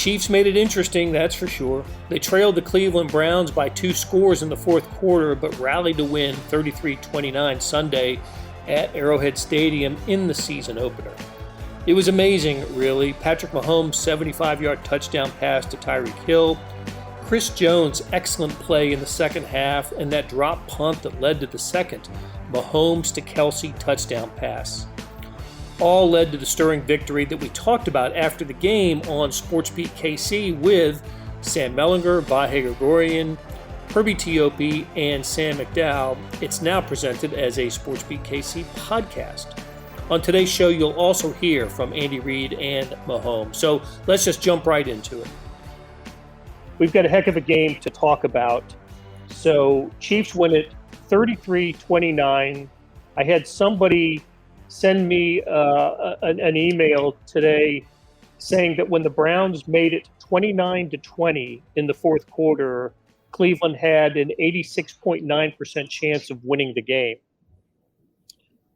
Chiefs made it interesting, that's for sure. They trailed the Cleveland Browns by 2 scores in the fourth quarter, but rallied to win 33-29 Sunday at Arrowhead Stadium in the season opener. It was amazing, really. Patrick Mahomes' 75-yard touchdown pass to Tyreek Hill, Chris Jones' excellent play in the second half, and that drop punt that led to the second Mahomes to Kelsey touchdown pass. All led to the stirring victory that we talked about after the game on SportsBeat KC with Sam Mellinger, Vahe Gregorian, Herbie Teope, and Sam McDowell. It's now presented as a SportsBeat KC podcast. On today's show, you'll also hear from Andy Reid and Mahomes. So let's just jump right into it. We've got a heck of a game to talk about. So Chiefs win it 33-29. I had somebody send me an email today saying that when the Browns made it 29-20 in the fourth quarter, Cleveland had an 86.9% chance of winning the game.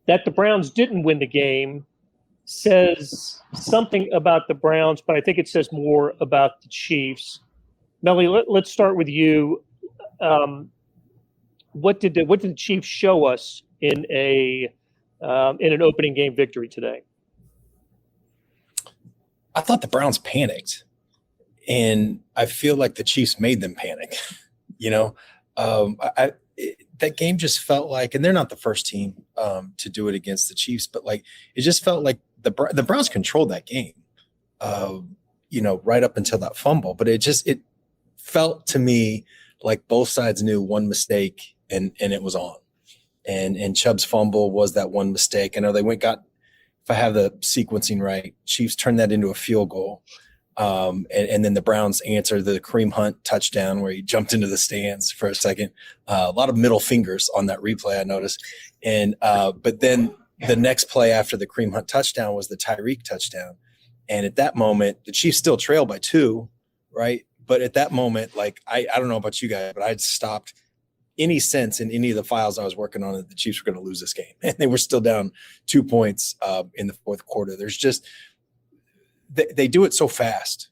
That the Browns didn't win the game says something about the Browns, but I think it says more about the Chiefs. Melly, let's start with you. What did the Chiefs show us in an opening game victory today? I thought the Browns panicked, and I feel like the Chiefs made them panic. That game just felt like, and they're not the first team to do it against the Chiefs, but like it just felt like the Browns controlled that game, right up until that fumble. But it felt to me like both sides knew one mistake and it was on. And Chubb's fumble was that one mistake. I know if I have the sequencing right, Chiefs turned that into a field goal. And then the Browns answered the Kareem Hunt touchdown where he jumped into the stands for a second. A lot of middle fingers on that replay, I noticed. And but then the next play after the Kareem Hunt touchdown was the Tyreek touchdown. And at that moment, the Chiefs still trailed by 2, right? But at that moment, like I don't know about you guys, but I'd stopped any sense in any of the files I was working on that the Chiefs were going to lose this game. And they were still down 2 points in the fourth quarter. There's just they do it so fast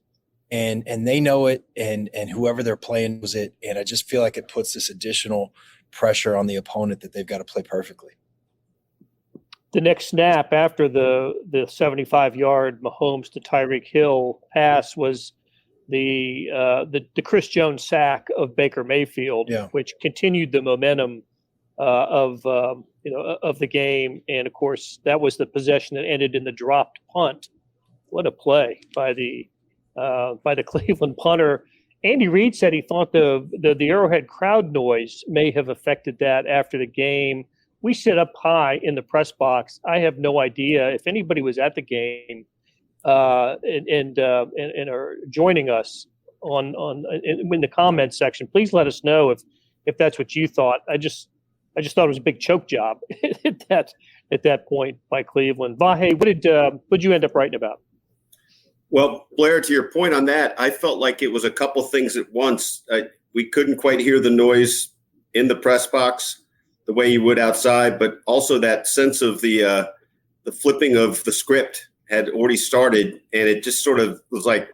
and they know it and whoever they're playing knows it. And I just feel like it puts this additional pressure on the opponent that they've got to play perfectly. The next snap after the 75-yard Mahomes to Tyreek Hill pass was the Chris Jones sack of Baker Mayfield, which continued the momentum of the game. And of course, that was the possession that ended in the dropped punt. What a play by the Cleveland punter. Andy Reid said he thought the Arrowhead crowd noise may have affected that after the game. We sit up high in the press box. I have no idea if anybody was at the game and are joining us in the comments section. Please let us know if that's what you thought. I just thought it was a big choke job at that point by Cleveland. Vahe, what did you end up writing about? Well, Blair, to your point on that, I felt like it was a couple things at once. We couldn't quite hear the noise in the press box the way you would outside, but also that sense of the flipping of the script had already started, and it just sort of was like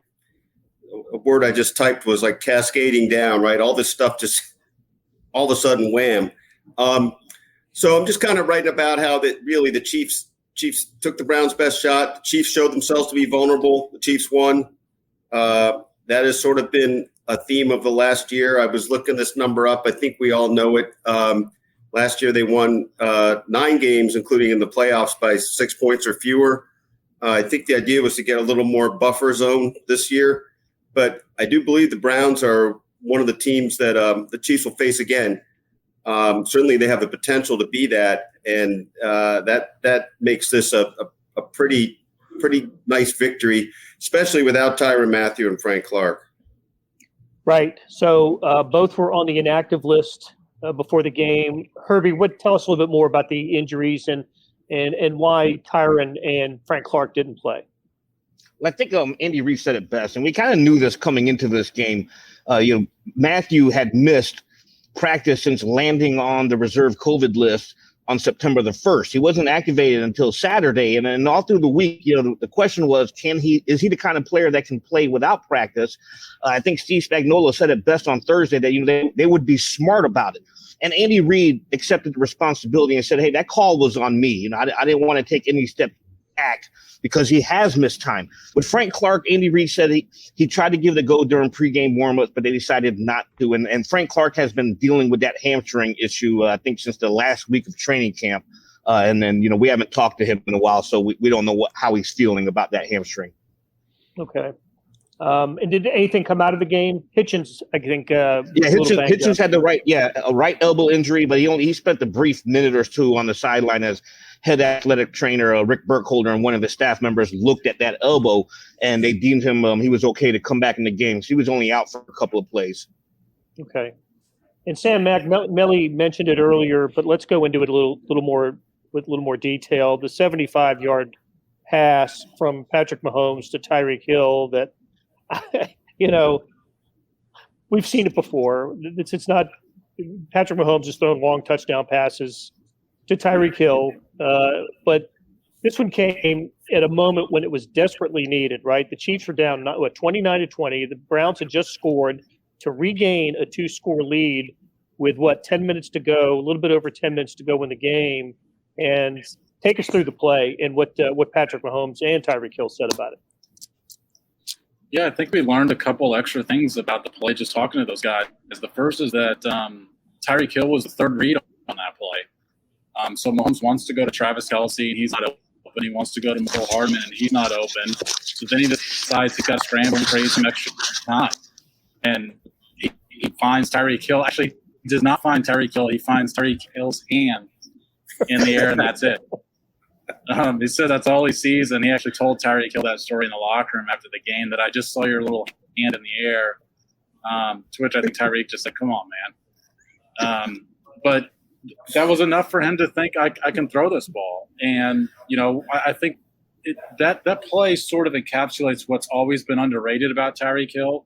a word I just typed was like cascading down, right? All this stuff just all of a sudden, wham. So I'm just kind of writing about how that really the Chiefs took the Browns' best shot. The Chiefs showed themselves to be vulnerable. The Chiefs won. That has sort of been a theme of the last year. I was looking this number up. I think we all know it. Last year they won 9 games, including in the playoffs, by 6 points or fewer. I think the idea was to get a little more buffer zone this year. But I do believe the Browns are one of the teams that the Chiefs will face again. Certainly they have the potential to be that. And that makes this a pretty nice victory, especially without Tyrann Mathieu and Frank Clark. Right. So both were on the inactive list before the game. Herbie, tell us a little bit more about the injuries and why Tyrann and Frank Clark didn't play. Well, I think Andy Reid said it best, and we kind of knew this coming into this game. Mathieu had missed practice since landing on the reserve COVID list on September the 1st. He wasn't activated until Saturday. And then all through the week, the question was, is he the kind of player that can play without practice? I think Steve Spagnuolo said it best on Thursday that, they would be smart about it. And Andy Reid accepted the responsibility and said, hey, that call was on me. I didn't want to take any step back because he has missed time. With Frank Clark, Andy Reid said he tried to give the go during pregame warmups, but they decided not to. And Frank Clark has been dealing with that hamstring issue, I think, since the last week of training camp. And then, we haven't talked to him in a while, so we don't know how he's feeling about that hamstring. Okay. And did anything come out of the game? Hitchens, I think. Hitchens had a right elbow injury, but he spent a brief minute or two on the sideline as head athletic trainer Rick Burkholder and one of his staff members looked at that elbow, and they deemed him he was okay to come back in the game. So he was only out for a couple of plays. Okay. And Sam Melly mentioned it earlier, but let's go into it a little more with a little more detail. The 75-yard pass from Patrick Mahomes to Tyreek Hill that. We've seen it before. It's not Patrick Mahomes has thrown long touchdown passes to Tyreek Hill, but this one came at a moment when it was desperately needed, right? The Chiefs were down 29-20. The Browns had just scored to regain a 2-score lead with 10 minutes to go, a little bit over 10 minutes to go in the game. And take us through the play and what Patrick Mahomes and Tyreek Hill said about it. Yeah, I think we learned a couple extra things about the play just talking to those guys. The first is that Tyreek Hill was the third read on that play. So Mahomes wants to go to Travis Kelce, and he's not open. He wants to go to Michael Hardman, and he's not open. So then he decides he's got to scramble and create some extra time. And he finds Tyreek Hill. Actually, he does not find Tyreek Hill. He finds Tyreek Hill's hand in the air, and that's it. He said that's all he sees, and he actually told Tyreek Hill that story in the locker room after the game, that I just saw your little hand in the air, to which I think Tyreek just said, come on, man. But that was enough for him to think I can throw this ball. And, I think that play sort of encapsulates what's always been underrated about Tyreek Hill,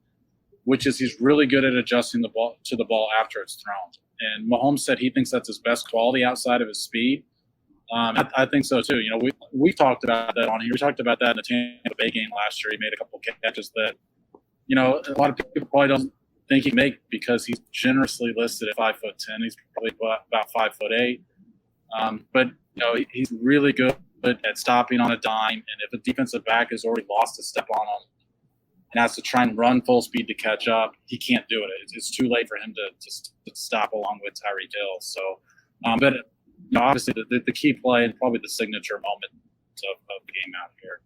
which is he's really good at adjusting the ball to the ball after it's thrown. And Mahomes said he thinks that's his best quality outside of his speed. I think so too. We talked about that on here. We talked about that in the Tampa Bay game last year. He made a couple catches that, a lot of people probably don't think he can make because he's generously listed at 5'10". He's probably about 5'8". But he's really good at stopping on a dime. And if a defensive back has already lost a step on him and has to try and run full speed to catch up, he can't do it. It's too late for him to stop along with Tyreek Hill. So, but obviously the key play and probably the signature moment of the game out here.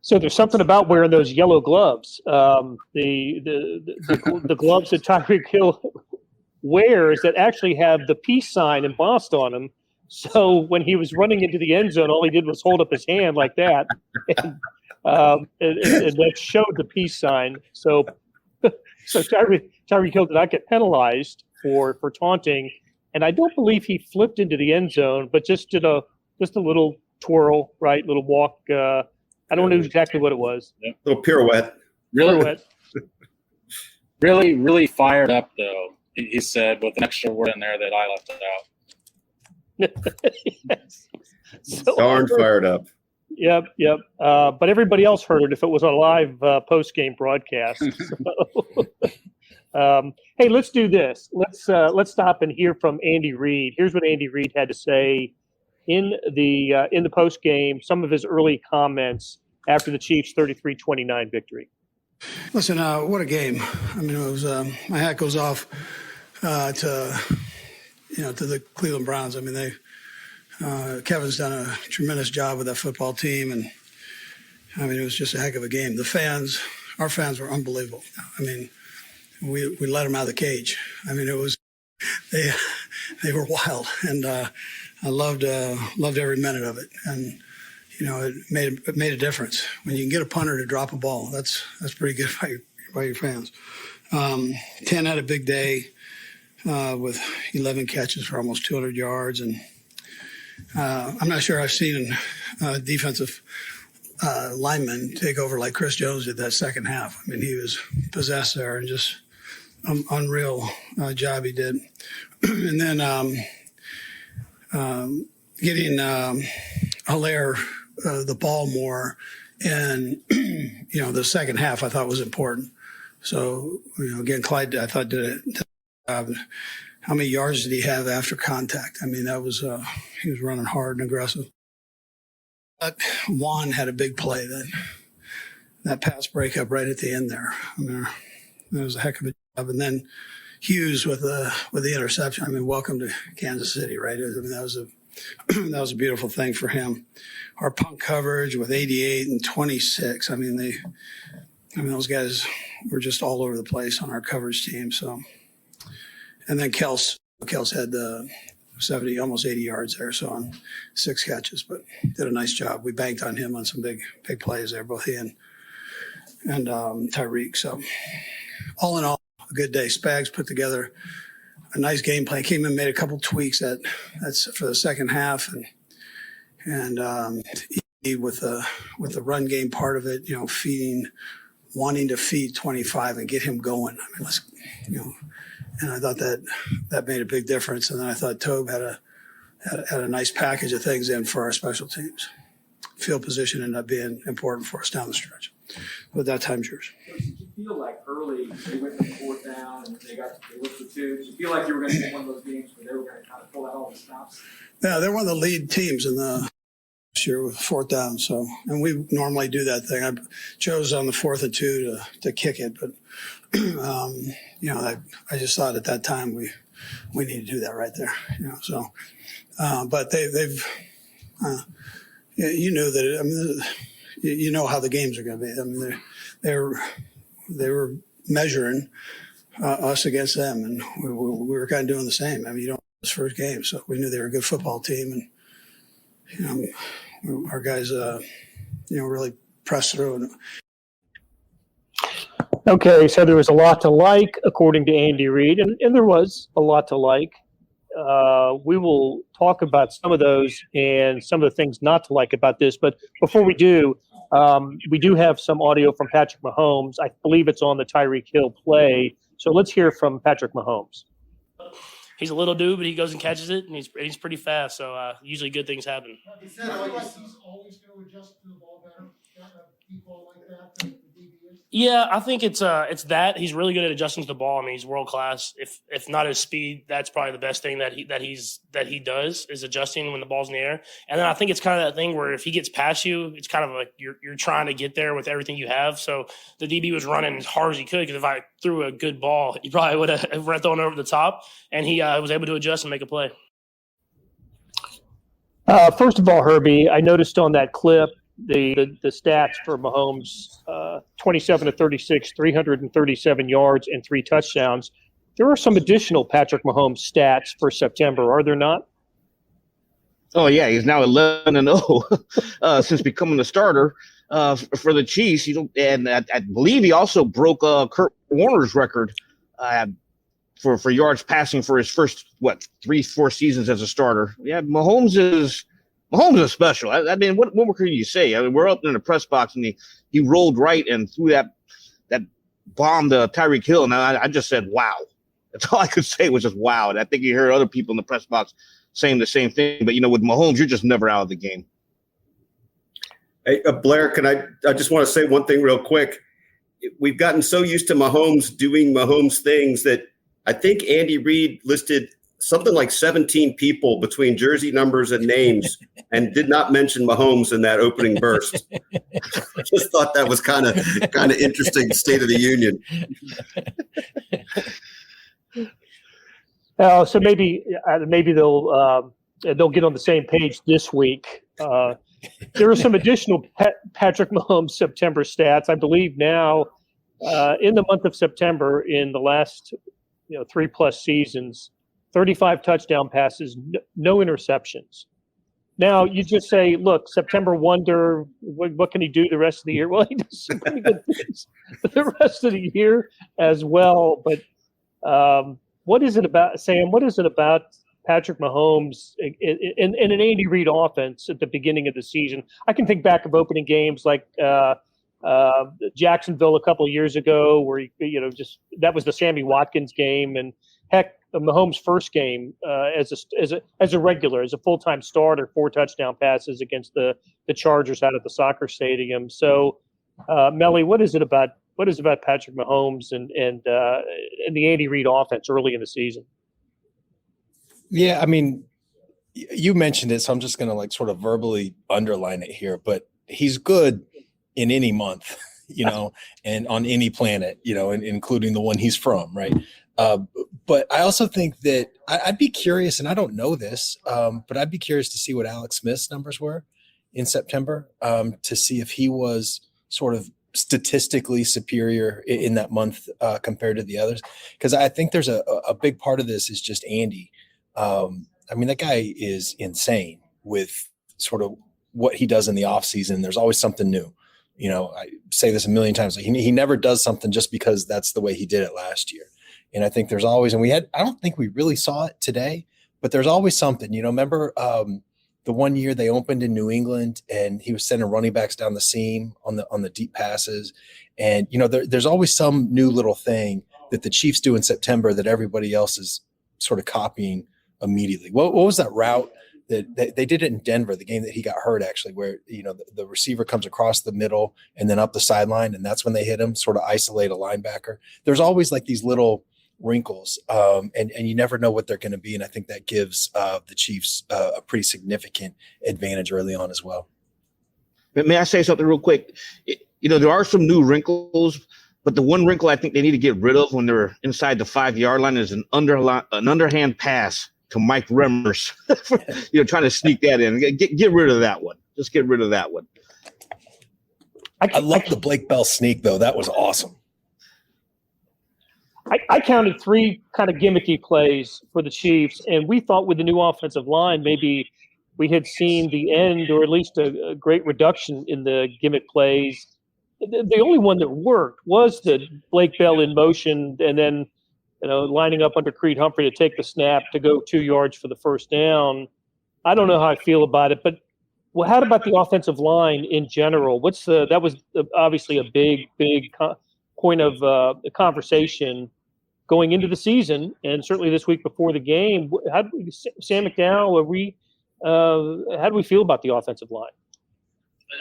So there's something about wearing those yellow gloves. The gloves that Tyreek Hill wears that actually have the peace sign embossed on them. So when he was running into the end zone, all he did was hold up his hand like that, and that showed the peace sign. So Tyreek Hill did not get penalized for taunting. And I don't believe he flipped into the end zone, but just did a little twirl, right? Little walk. I don't know exactly what it was. Yeah. Little pirouette. Really, really fired up, though, he said, with an extra word in there that I left it out. Yes. So Darn fired up. Yep. But everybody else heard it if it was a live post-game broadcast. So, hey, let's do this. Let's stop and hear from Andy Reid. Here's what Andy Reid had to say in the post game. Some of his early comments after the Chiefs' 33-29 victory. Listen, what a game! I mean, it was my hat goes off to the Cleveland Browns. I mean, Kevin's done a tremendous job with that football team, and I mean, it was just a heck of a game. Our fans were unbelievable. I mean, we let them out of the cage. I mean, they were wild, and I loved every minute of it. And it made a difference when you can get a punter to drop a ball. That's pretty good by your fans. 10 had a big day with 11 catches for almost 200 yards, and I'm not sure I've seen a defensive lineman take over like Chris Jones did that second half. I mean, he was possessed there and just unreal job he did. And then getting Hilaire the ball more. And, the second half I thought was important. So, again, Clyde, I thought did it. How many yards did he have after contact? I mean, that was he was running hard and aggressive. But Juan had a big play that pass breakup right at the end there. I mean, that was a heck of a job. And then Hughes with the interception. I mean, welcome to Kansas City, right? I mean, that was a beautiful thing for him. Our punt coverage with 88 and 26. I mean, those guys were just all over the place on our coverage team. So, and then Kels had 70, almost 80 yards there, so on 6 catches, but did a nice job. We banked on him on some big plays there, both he and Tyreek. So, all in all, a good day. Spags put together a nice game plan. Came in, made a couple tweaks that's for the second half, and with the run game part of it, wanting to feed 25 and get him going. I mean, and I thought that made a big difference. And then I thought Tobe had a nice package of things in for our special teams. Field position ended up being important for us down the stretch. But that time's yours. Did you feel like early they went to 4th down and they looked for 2? Did you feel like you were going to get one of those games where they were going to kind of pull out all the stops? Yeah, they're one of the lead teams in the year with 4th down. So, and we normally do that thing. I chose on the 4th and 2 to kick it, but I just thought at that time we need to do that right there. So, but they've you knew that. I mean, you know how the games are going to be. I mean, they were measuring us against them, and we were kind of doing the same. I mean, this first game, so we knew they were a good football team, and our guys, really pressed through. And Okay, so there was a lot to like, according to Andy Reid, and there was a lot to like. We will talk about some of those and some of the things not to like about this. But before we do have some audio from Patrick Mahomes. I believe it's on the Tyreek Hill play. So let's hear from Patrick Mahomes. He's a little dude, but he goes and catches it, and he's pretty fast. So usually good things happen. He said he's always going to adjust to the ball better. Deep ball like that, the DB is. Yeah, I think it's that he's really good at adjusting to the ball. I mean, he's world class. If not his speed, that's probably the best thing that he does is adjusting when the ball's in the air. And then I think it's kind of that thing where if he gets past you, it's kind of like you're trying to get there with everything you have. So the DB was running as hard as he could because if I threw a good ball, he probably would have thrown it over the top, and he was able to adjust and make a play. First of all, Herbie, I noticed on that clip the stats for Mahomes, 27 to 36, 337 yards and 3 touchdowns. There are some additional Patrick Mahomes stats for September, are there not? Oh, yeah, he's now 11-0 since becoming the starter for the Chiefs. And I believe he also broke Kurt Warner's record for yards passing for his first, 3-4 seasons as a starter. Yeah, Mahomes is special. I mean, what more can you say? I mean, we're up in the press box, and he rolled right and threw that bomb to Tyreek Hill, and I just said, wow. That's all I could say was just wow. And I think you hear other people in the press box saying the same thing. But, with Mahomes, you're just never out of the game. Hey, Blair, I just want to say one thing real quick. We've gotten so used to Mahomes doing Mahomes things that I think Andy Reid listed something like 17 people between jersey numbers and names and did not mention Mahomes in that opening burst. I just thought that was kind of interesting State of the Union. So maybe they'll get on the same page this week. There are some additional Patrick Mahomes September stats. I believe now in the month of September, in the last 3+ seasons, 35 touchdown passes, no interceptions. Now, you just say, look, September wonder, what can he do the rest of the year? Well, he does some pretty good things for the rest of the year as well. But what is it about, Sam, what is it about Patrick Mahomes in an Andy Reid offense at the beginning of the season? I can think back of opening games like Jacksonville a couple of years ago where, that was the Sammy Watkins game. And heck, Mahomes' first game as a regular, as a full-time starter, 4 touchdown passes against the Chargers out at the soccer stadium. So, Melly, what is it about Patrick Mahomes and the Andy Reid offense early in the season? Yeah, I mean, you mentioned it, so I'm just going to like sort of verbally underline it here, but he's good in any month, and on any planet, including the one he's from, right? But I also think that I'd be curious, and I don't know this, but I'd be curious to see what Alex Smith's numbers were in September, to see if he was sort of statistically superior in that month compared to the others. Because I think there's a big part of this is just Andy. I mean, that guy is insane with sort of what he does in the offseason. There's always something new. I say this a million times. He never does something just because that's the way he did it last year. And I think there's always, and I don't think we really saw it today, but there's always something, remember the one year they opened in New England and he was sending running backs down the seam on the deep passes. And, there's always some new little thing that the Chiefs do in September that everybody else is sort of copying immediately. What was that route that they did it in Denver, the game that he got hurt actually, where, the receiver comes across the middle and then up the sideline. And that's when they hit him, sort of isolate a linebacker. There's always like these little wrinkles, and you never know what they're going to be. And I think that gives the Chiefs a pretty significant advantage early on as well. May I say something real quick? There are some new wrinkles, but the one wrinkle I think they need to get rid of when they're inside the 5-yard line is an underhand pass to Mike Remmers, trying to sneak that in. Get rid of that one. Just get rid of that one. I love the Blake Bell sneak, though. That was awesome. I counted 3 kind of gimmicky plays for the Chiefs, and we thought with the new offensive line, maybe we had seen the end or at least a great reduction in the gimmick plays. The only one that worked was the Blake Bell in motion and then, lining up under Creed Humphrey to take the snap to go 2 yards for the first down. I don't know how I feel about it, but how about the offensive line in general? That was obviously a big point of conversation going into the season, and certainly this week before the game. Sam McDowell, how do we feel about the offensive line?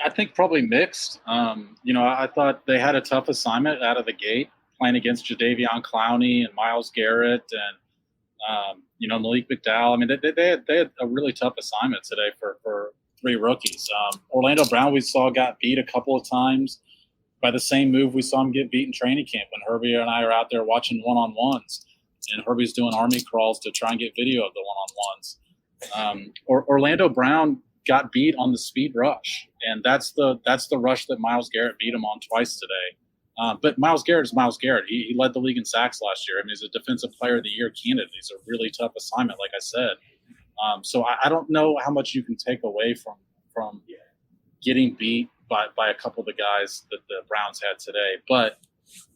I think probably mixed. I thought they had a tough assignment out of the gate, playing against Jadeveon Clowney and Myles Garrett and Malik McDowell. I mean, they had a really tough assignment today for 3 rookies. Orlando Brown we saw got beat a couple of times by the same move we saw him get beat in training camp when Herbie and I are out there watching one-on-ones, and Herbie's doing army crawls to try and get video of the one-on-ones. Orlando Brown got beat on the speed rush, and that's the rush that Myles Garrett beat him on twice today. But Myles Garrett is Myles Garrett. He led the league in sacks last year. I mean, he's a Defensive Player of the Year candidate. He's a really tough assignment, like I said. So I don't know how much you can take away from getting beat by a couple of the guys that the Browns had today. But,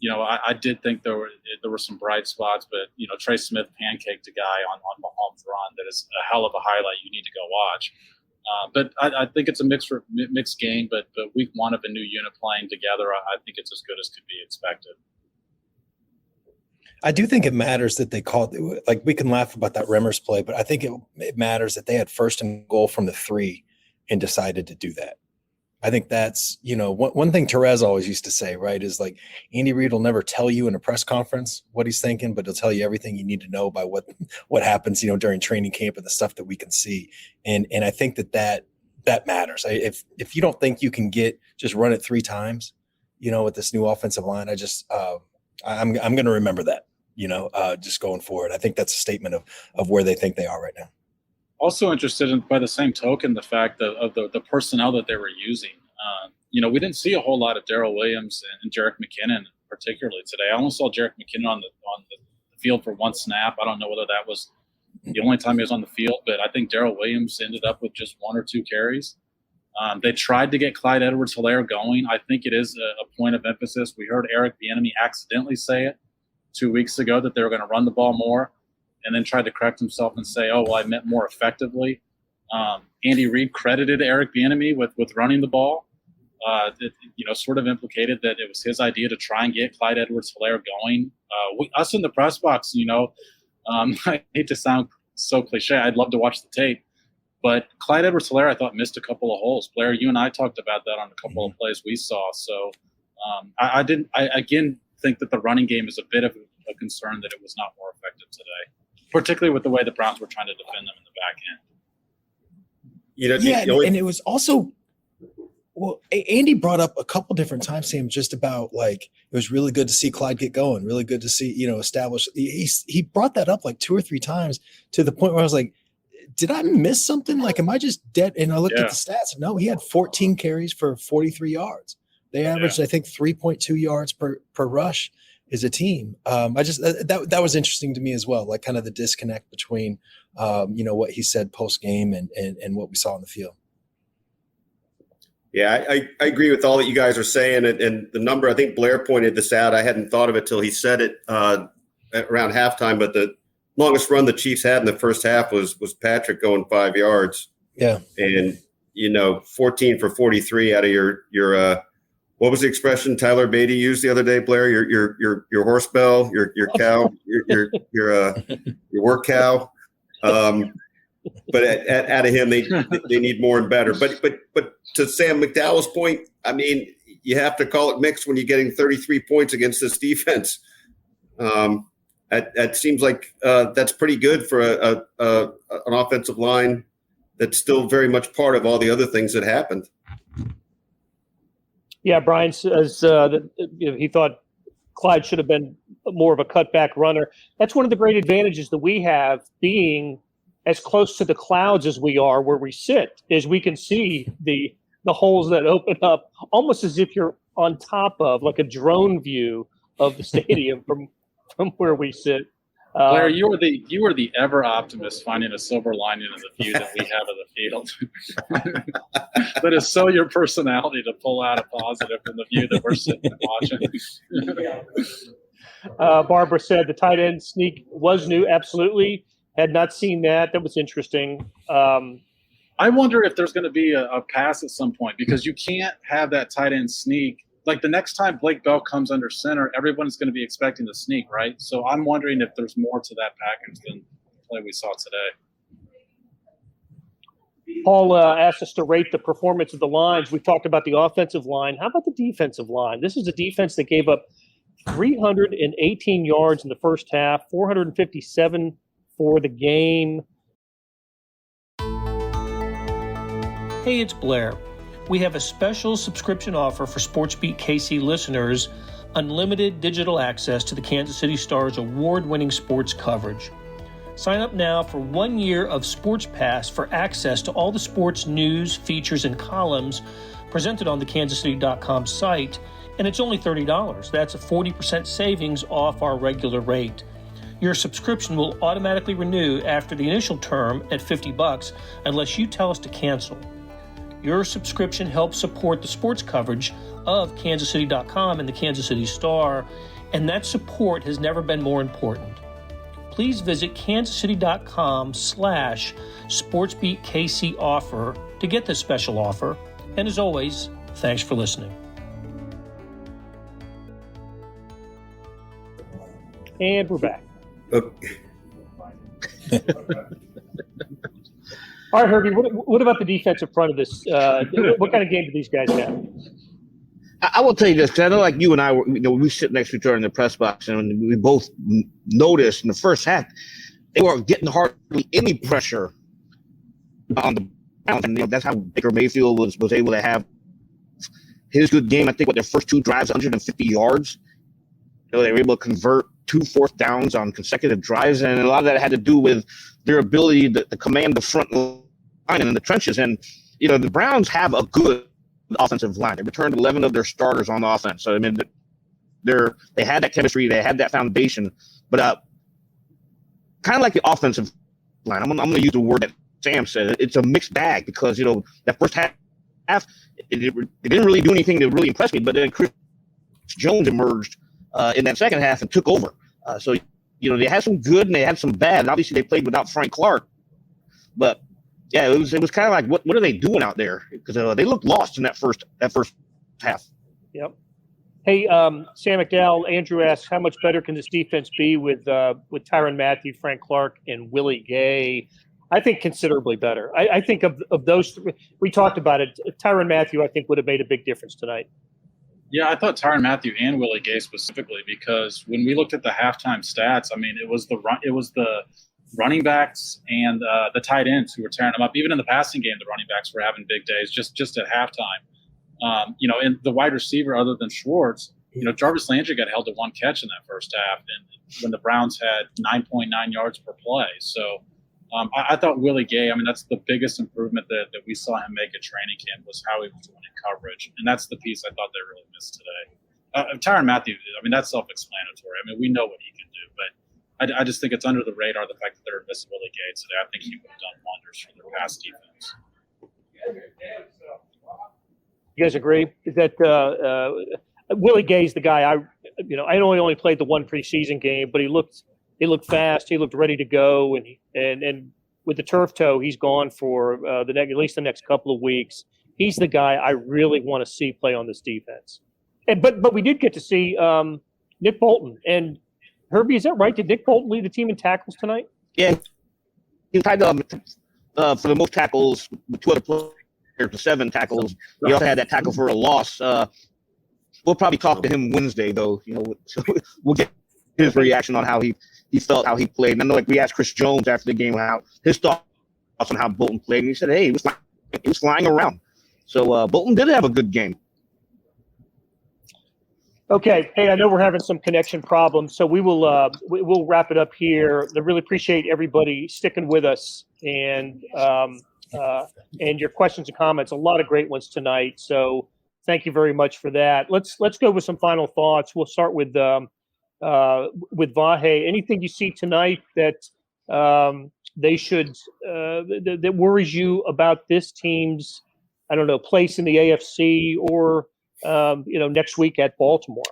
I did think there were some bright spots, but, Trey Smith pancaked a guy on Mahomes' run that is a hell of a highlight you need to go watch. But I think it's a mixed game, but week 1 of a new unit playing together, I think it's as good as could be expected. I do think it matters that they called, like, we can laugh about that Remmers play, but I think it matters that they had 1st and goal from the 3 and decided to do that. I think that's, one thing Therese always used to say, right, is like Andy Reid will never tell you in a press conference what he's thinking, but he'll tell you everything you need to know by what happens, during training camp and the stuff that we can see. And I think that matters. If you don't think you can just run it 3 times, with this new offensive line, I'm going to remember that, just going forward. I think that's a statement of where they think they are right now. Also interested in, by the same token, the fact of the personnel that they were using. We didn't see a whole lot of Darrell Williams and Jerick McKinnon particularly today. I only saw Jerick McKinnon on the field for 1 snap. I don't know whether that was the only time he was on the field, but I think Darrell Williams ended up with just 1 or 2 carries. They tried to get Clyde Edwards-Helaire going. I think it is a point of emphasis. We heard Eric Bieniemy accidentally say it 2 weeks ago that they were going to run the ball more, and then tried to correct himself and say, oh, well, I meant more effectively. Andy Reid credited Eric Bieniemy with running the ball. Sort of implicated that it was his idea to try and get Clyde Edwards-Helaire going. Us in the press box, I hate to sound so cliche. I'd love to watch the tape. But Clyde Edwards-Helaire, I thought, missed a couple of holes. Blair, you and I talked about that on a couple of plays we saw. So I again think that the running game is a bit of a concern that it was not more effective today, particularly with the way the Browns were trying to defend them in the back end. And it was also – well, Andy brought up a couple different times, Sam, just about like it was really good to see Clyde get going, really good to see, establish. He brought that up like 2 or 3 times to the point where I was like, did I miss something? Like, am I just dead? And I looked at the stats. No, he had 14 carries for 43 yards. They averaged, I think, 3.2 yards per rush as a team. That was interesting to me as well, like kind of the disconnect between, what he said post game and what we saw on the field. Yeah, I agree with all that you guys are saying. And the number, I think Blair pointed this out. I hadn't thought of it till he said it around halftime. But the longest run the Chiefs had in the first half was Patrick going 5 yards. Yeah. And, 14 for 43 out of your what was the expression Tyler Beatty used the other day, Blair? Your horse bell, your cow, your work cow. But out of him, they need more and better. But to Sam McDowell's point, I mean, you have to call it mixed when you're getting 33 points against this defense. That seems like that's pretty good for an offensive line that's still very much part of all the other things that happened. Yeah, Brian says that he thought Clyde should have been more of a cutback runner. That's one of the great advantages that we have being as close to the clouds as we are where we sit, is we can see the holes that open up almost as if you're on top of like a drone view of the stadium from where we sit. Blair, you were the ever optimist finding a silver lining in the view that we have of the field. That is so your personality to pull out a positive from the view that we're sitting and watching. Barbara said the tight end sneak was new. Absolutely. Had not seen that. That was interesting. I wonder if there's going to be a pass at some point, because you can't have that tight end sneak. Like the next time Blake Bell comes under center, everyone's going to be expecting the sneak, right? So I'm wondering if there's more to that package than the play we saw today. Paul asked us to rate the performance of the lines. We talked about the offensive line. How about the defensive line? This is a defense that gave up 318 yards in the first half, 457 for the game. Hey, it's Blair. We have a special subscription offer for SportsBeat KC listeners, unlimited digital access to the Kansas City Star's award-winning sports coverage. Sign up now for 1 year of Sports Pass for access to all the sports news, features, and columns presented on the kansascity.com site, and it's only $30. That's a 40% savings off our regular rate. Your subscription will automatically renew after the initial term at $50 unless you tell us to cancel. Your subscription helps support the sports coverage of kansascity.com and the Kansas City Star, and that support has never been more important. Please visit kansascity.com/SportsBeatKC offer to get this special offer. And as always, thanks for listening. And we're back. Okay. All right, Herbie, what about the defensive front of this? What kind of game do these guys have? I will tell you this, because I know like you and I, we sit next to each other in the press box, and we both noticed in the first half, they were getting hardly any pressure on the ground. And that's how Baker Mayfield was able to have his good game. I think their first 2 drives, 150 yards. They were able to convert 2 fourth downs on consecutive drives, and a lot of that had to do with their ability to command the front line and in the trenches. And the Browns have a good offensive line. They returned 11 of their starters on offense. So I mean, they had that chemistry, they had that foundation. But kind of like the offensive line, I'm going to use the word that Sam said. It's a mixed bag, because that first half it didn't really do anything to really impress me. But then Chris Jones emerged in that second half and took over. So they had some good and they had some bad. And obviously, they played without Frank Clark. But yeah, it was kind of like, what are they doing out there? Because they looked lost in that first half. Yep. Hey, Sam McDowell, Andrew asks, how much better can this defense be with Tyrann Mathieu, Frank Clark, and Willie Gay? I think considerably better. I think of those three, we talked about it. Tyrann Mathieu, I think, would have made a big difference tonight. Yeah, I thought Tyrann Mathieu and Willie Gay specifically, because when we looked at the halftime stats, I mean, it was the running backs and the tight ends who were tearing them up. Even in the passing game, the running backs were having big days just at halftime. And the wide receiver, other than Schwartz, Jarvis Landry got held to one catch in that first half, and when the Browns had 9.9 yards per play. So I thought Willie Gay, I mean, that's the biggest improvement that we saw him make at training camp, was how he was doing in coverage. And that's the piece I thought they really missed today. Tyrann Mathieu, I mean, that's self-explanatory. I mean, we know what he can do, but I just think it's under the radar, the fact that they're missing Willie Gay today. I think he would have done wonders for their pass defense. You guys agree that Willie Gay's the guy? I only played the one preseason game, but he looked fast. He looked ready to go, and with the turf toe, he's gone for at least the next couple of weeks. He's the guy I really want to see play on this defense. But we did get to see Nick Bolton and Herbie. Is that right? Did Nick Bolton lead the team in tackles tonight? Yeah, he tied for the most tackles with 2 other players to 7 tackles. He also had that tackle for a loss. We'll probably talk to him Wednesday, though. So we'll get his reaction on how he felt, how he played. And I know, we asked Chris Jones after the game how his thoughts on how Bolton played, and he said, "Hey, he was flying around." So Bolton did have a good game. Okay. Hey, I know we're having some connection problems, so we'll wrap it up here. I really appreciate everybody sticking with us and your questions and comments. A lot of great ones tonight. So thank you very much for that. Let's go with some final thoughts. We'll start with Vahe. Anything you see tonight that they should that worries you about this team's, I don't know, place in the AFC or next week at Baltimore?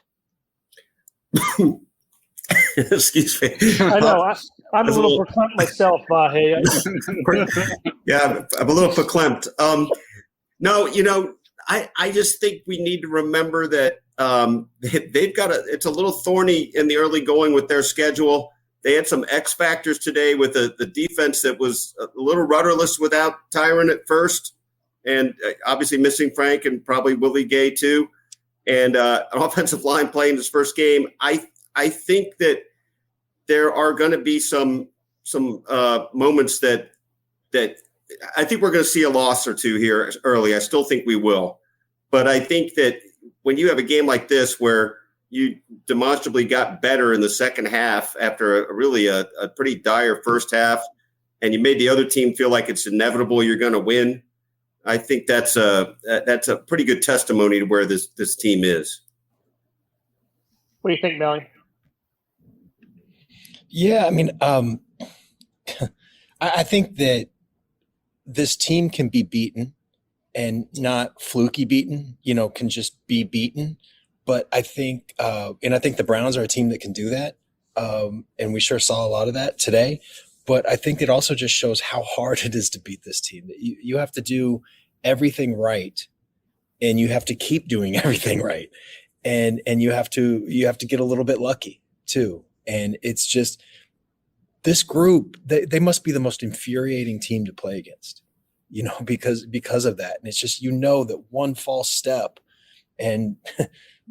Excuse me. I know I'm a little verklempt myself, Vahe. Yeah, I'm a little verklempt. No, I just think we need to remember that they've got it's a little thorny in the early going with their schedule. They had some X factors today with the defense that was a little rudderless without Tyrann at first, and obviously missing Frank and probably Willie Gay too, and an offensive line playing his first game. I think that there are going to be some moments that I think we're going to see a loss or two here early. I still think we will. But I think that when you have a game like this where you demonstrably got better in the second half after a pretty dire first half, and you made the other team feel like it's inevitable you're going to win, I think that's a pretty good testimony to where this team is. What do you think, Melly? Yeah, I mean, I think that this team can be beaten and not fluky beaten, can just be beaten. But I think, the Browns are a team that can do that. And we sure saw a lot of that today. But I think it also just shows how hard it is to beat this team. That you have to do everything right, and you have to keep doing everything right. And you have to get a little bit lucky too. And it's just this group, they must be the most infuriating team to play against, because of that. And it's just, that one false step and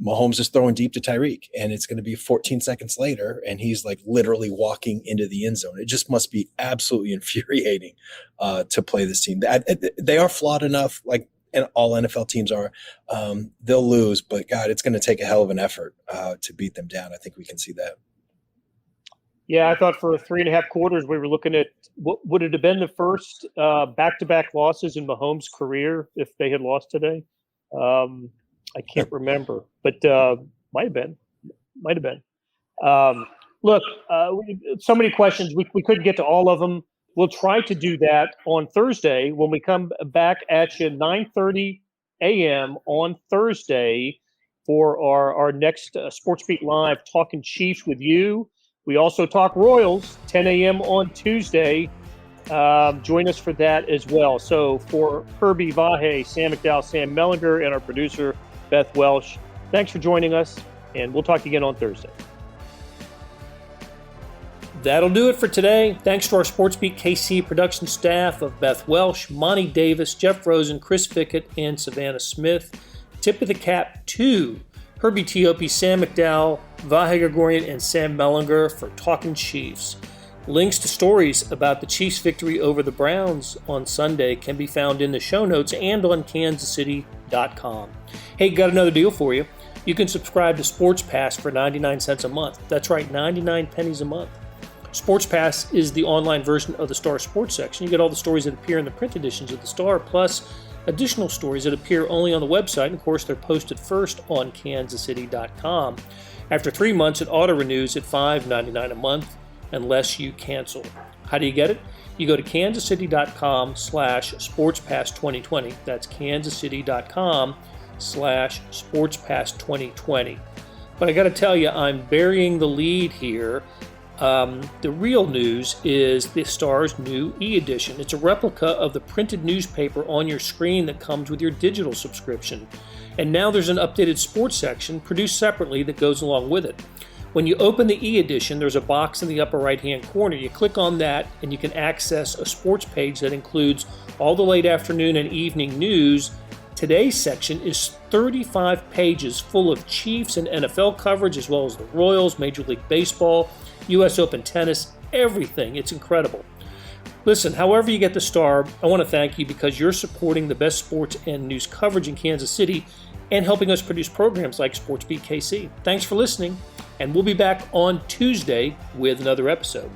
Mahomes is throwing deep to Tyreek, and it's going to be 14 seconds later, and he's like literally walking into the end zone. It just must be absolutely infuriating to play this team. They are flawed enough, like all NFL teams are. They'll lose, but God, it's going to take a hell of an effort to beat them down. I think we can see that. Yeah, I thought for 3.5 quarters we were looking at what would it have been the first back-to-back losses in Mahomes' career if they had lost today. I can't remember, but might have been. Look, so many questions. We couldn't get to all of them. We'll try to do that on Thursday when we come back at you 9:30 a.m. on Thursday for our next SportsBeat Live Talking Chiefs with you. We also talk Royals, 10 a.m. on Tuesday. Join us for that as well. So for Herbie, Vahe, Sam McDowell, Sam Mellinger, and our producer, Beth Welsh, Thanks for joining us, and we'll talk again on Thursday. That'll do it for today. Thanks to our SportsBeat KC production staff of Beth Welsh, Monty Davis, Jeff Rosen, Chris Fickett, and Savannah Smith. Tip of the cap to Herbie Teope, Sam McDowell, Vahe Gregorian, and Sam Mellinger for Talking Chiefs. Links to stories about the Chiefs' victory over the Browns on Sunday can be found in the show notes and on kansascity.com. Hey, got another deal for you. You can subscribe to Sports Pass for 99 cents a month. That's right, 99 pennies a month. Sports Pass is the online version of the Star Sports section. You get all the stories that appear in the print editions of the Star, plus additional stories that appear only on the website. And of course, they're posted first on kansascity.com. After 3 months, it auto-renews at $5.99 a month unless you cancel. How do you get it? You go to kansascity.com/sportspass2020. That's kansascity.com/sportspass2020. But I got to tell you, I'm burying the lead here. The real news is the Star's new e-edition. It's a replica of the printed newspaper on your screen that comes with your digital subscription. And now there's an updated sports section produced separately that goes along with it. When you open the e-edition, there's a box in the upper right-hand corner. You click on that and you can access a sports page that includes all the late afternoon and evening news. Today's section is 35 pages full of Chiefs and NFL coverage, as well as the Royals, Major League Baseball, U.S. Open tennis, everything. It's incredible. Listen, however you get the Star, I want to thank you because you're supporting the best sports and news coverage in Kansas City and helping us produce programs like SportsBeat KC. Thanks for listening, and we'll be back on Tuesday with another episode.